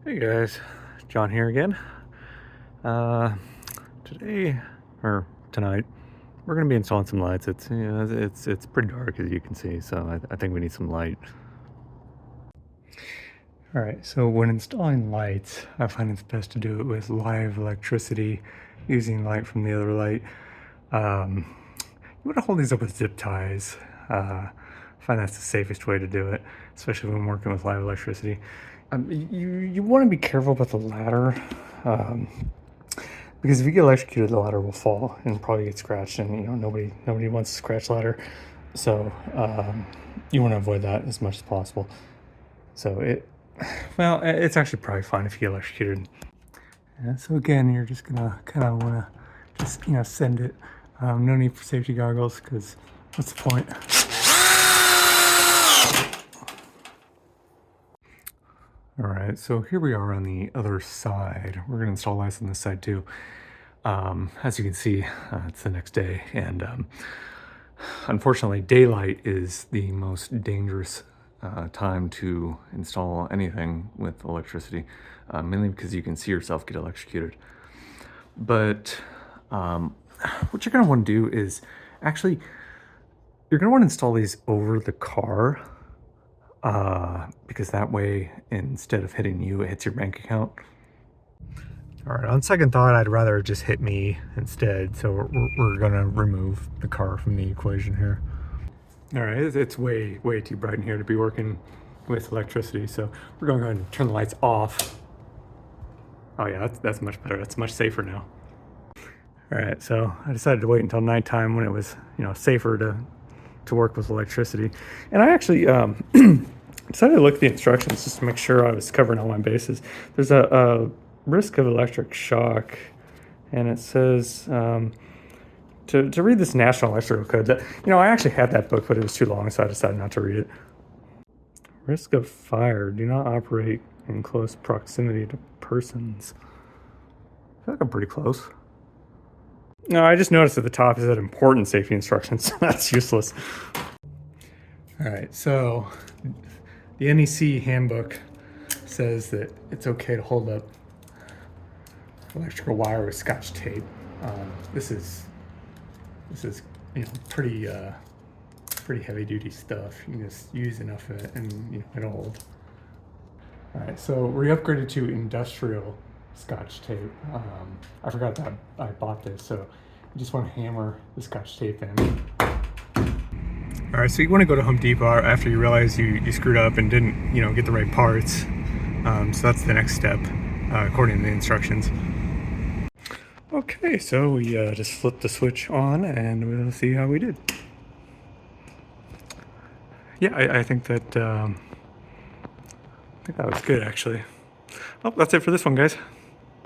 Hey guys, John here again. Today or tonight, we're gonna be installing some lights. It's pretty dark as you can see, so I think we need some light. All right, so when installing lights, I find it's best to do it with live electricity, using light from the other light. You want to hold these up with zip ties. I find that's the safest way to do it, especially when working with live electricity. You want to be careful about the ladder, because if you get electrocuted, the ladder will fall and probably get scratched, and nobody wants to scratch ladder, so you want to avoid that as much as possible. So it's actually probably fine if you get electrocuted. Yeah, so again, you're just gonna kind of want to just send it. No need for safety goggles, because what's the point? All right, so here we are on the other side. We're gonna install lights on this side too. As you can see, it's the next day, and unfortunately, daylight is the most dangerous time to install anything with electricity, mainly because you can see yourself get electrocuted. But what you're gonna want to do is actually, you're gonna want to install these over the car, because that way, instead of hitting you, it hits your bank account. All right, on second thought, I'd rather just hit me instead, so we're gonna remove the car from the equation here. All right, it's way too bright in here to be working with electricity, so we're going to go ahead and turn the lights off. Oh yeah, that's much better. That's much safer now. All right, so I decided to wait until nighttime when it was safer to work with electricity, and I actually decided to look at the instructions just to make sure I was covering all my bases. There's a risk of electric shock, and it says to read this National Electrical Code. I actually had that book, but it was too long, so I decided not to read it. Risk of fire: do not operate in close proximity to persons. I feel like I'm pretty close. No, I just noticed at the top it said important safety instructions. That's useless. All right, so the NEC handbook says that it's okay to hold up electrical wire with Scotch tape. This is pretty heavy duty stuff. You can just use enough of it and it'll hold. All right, so we upgraded to industrial Scotch tape. I forgot that I bought this, so you just want to hammer the Scotch tape in. All right, so you want to go to Home Depot after you realize you screwed up and didn't get the right parts. So that's the next step, according to the instructions. Okay, so we just flipped the switch on and we'll see how we did. Yeah, I think that was good, actually. Well, that's it for this one, guys.